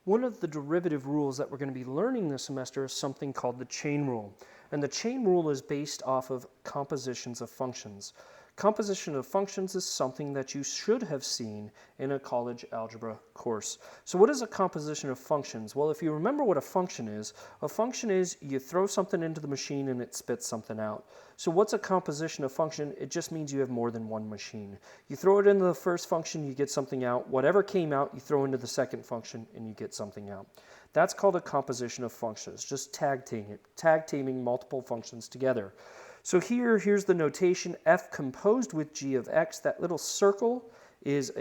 One of the derivative rules that we're going to be learning this semester is something called the chain rule. And the chain rule is based off of compositions of functions. Composition of functions is something that you should have seen in a college algebra course. So what is a composition of functions? Well, if you remember what a function is you throw something into the machine and it spits something out. So what's a composition of function? It just means you have more than one machine. You throw it into the first function, you get something out. Whatever came out, you throw into the second function and you get something out. That's called a composition of functions, just tag teaming multiple functions together. So here's the notation, f composed with g of x. That little circle is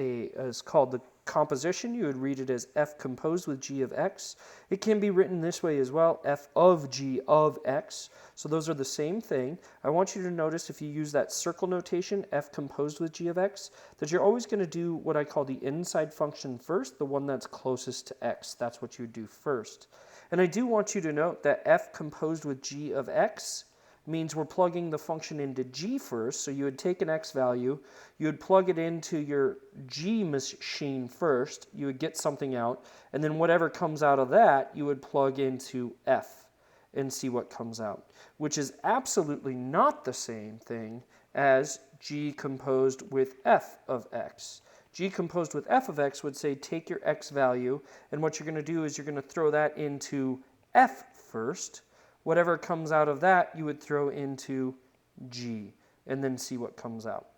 called the composition. You would read it as f composed with g of x. It can be written this way as well, f of g of x. So those are the same thing. I want you to notice if you use that circle notation, f composed with g of x, that you're always going to do what I call the inside function first, the one that's closest to x. That's what you do first. And I do want you to note that f composed with g of x means we're plugging the function into g first. So you would take an x value, you would plug it into your g machine first, you would get something out, and then whatever comes out of that, you would plug into f and see what comes out, which is absolutely not the same thing as g composed with f of x. G composed with f of x would say take your x value, and what you're going to do is you're going to throw that into f first. Whatever comes out of that, you would throw into g, and then see what comes out.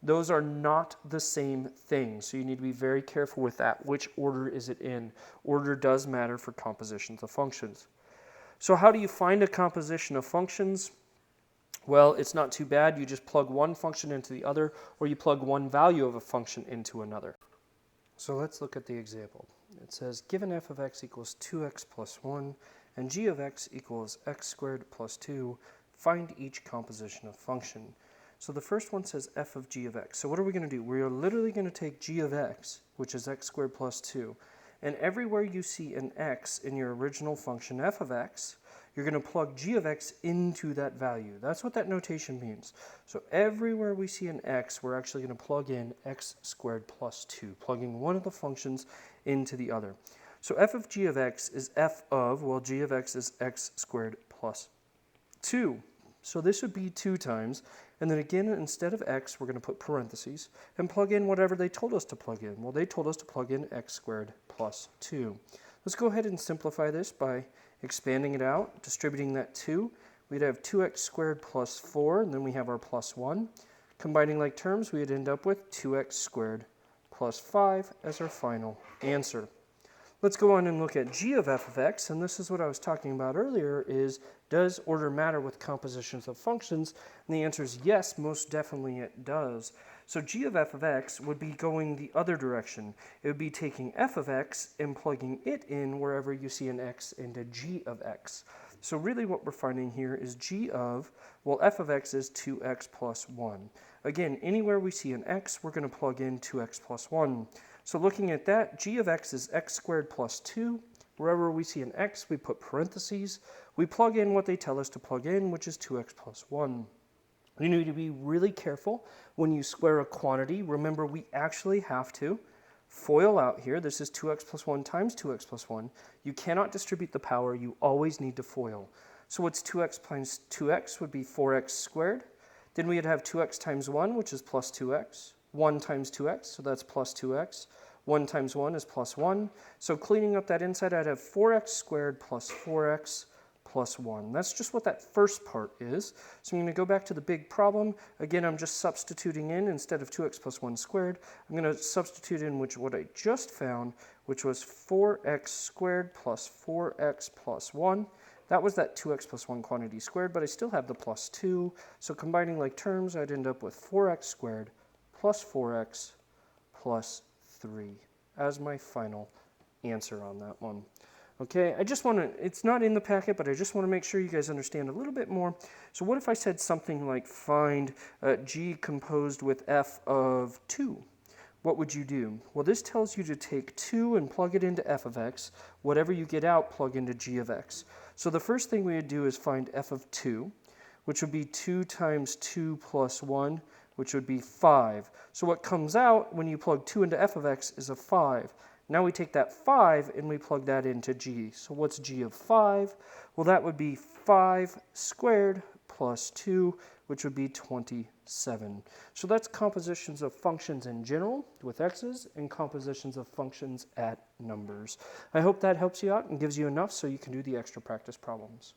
Those are not the same thing, so you need to be very careful with that. Which order is it in? Order does matter for compositions of functions. So how do you find a composition of functions? Well, it's not too bad. You just plug one function into the other, or you plug one value of a function into another. So let's look at the example. It says, given f of x equals 2x plus 1, and g of x equals x squared plus 2, find each composition of function. So the first one says f of g of x. So what are we going to do? We are literally going to take g of x, which is x squared plus 2, and everywhere you see an x in your original function f of x, you're going to plug g of x into that value. That's what that notation means. So everywhere we see an x, we're actually going to plug in x squared plus 2, plugging one of the functions into the other. So f of g of x is f of, well, g of x is x squared plus 2. So this would be 2 times, and then again, instead of x, we're going to put parentheses and plug in whatever they told us to plug in. Well, they told us to plug in x squared plus 2. Let's go ahead and simplify this by expanding it out, distributing that 2. We'd have 2x squared plus 4, and then we have our plus 1. Combining like terms, we'd end up with 2x squared plus 5 as our final answer. Let's go on and look at g of f of x, and this is what I was talking about earlier, is does order matter with compositions of functions? And the answer is yes, most definitely it does. So g of f of x would be going the other direction. It would be taking f of x and plugging it in wherever you see an x into g of x. So really what we're finding here is g of, well, f of x is 2x plus 1. Again, anywhere we see an x, we're going to plug in 2x plus 1. So looking at that, g of x is x squared plus 2. Wherever we see an x, we put parentheses. We plug in what they tell us to plug in, which is 2x plus 1. You need to be really careful when you square a quantity. Remember, we actually have to FOIL out here. This is 2x plus 1 times 2x plus 1. You cannot distribute the power. You always need to FOIL. So what's 2x times 2x would be 4x squared. Then we'd have 2x times 1, which is plus 2x. 1 times 2x, so that's plus 2x. 1 times 1 is plus 1. So cleaning up that inside, I'd have 4x squared plus 4x plus 1. That's just what that first part is. So I'm going to go back to the big problem. Again, I'm just substituting in, instead of 2x plus 1 squared, I'm going to substitute in what I just found, which was 4x squared plus 4x plus 1. That was that 2x plus 1 quantity squared, but I still have the plus 2. So combining like terms, I'd end up with 4x squared plus 4x plus 3 as my final answer on that one. Okay, I just want to, it's not in the packet, but I just want to make sure you guys understand a little bit more. So what if I said something like find g composed with f of 2? What would you do? Well, this tells you to take 2 and plug it into f of x. Whatever you get out, plug into g of x. So the first thing we would do is find f of 2, which would be 2 times 2 plus 1, which would be 5. So what comes out when you plug 2 into f of x is a 5. Now we take that 5 and we plug that into g. So what's g of 5? Well, that would be 5 squared plus 2, which would be 27. So that's compositions of functions in general with x's and compositions of functions at numbers. I hope that helps you out and gives you enough so you can do the extra practice problems.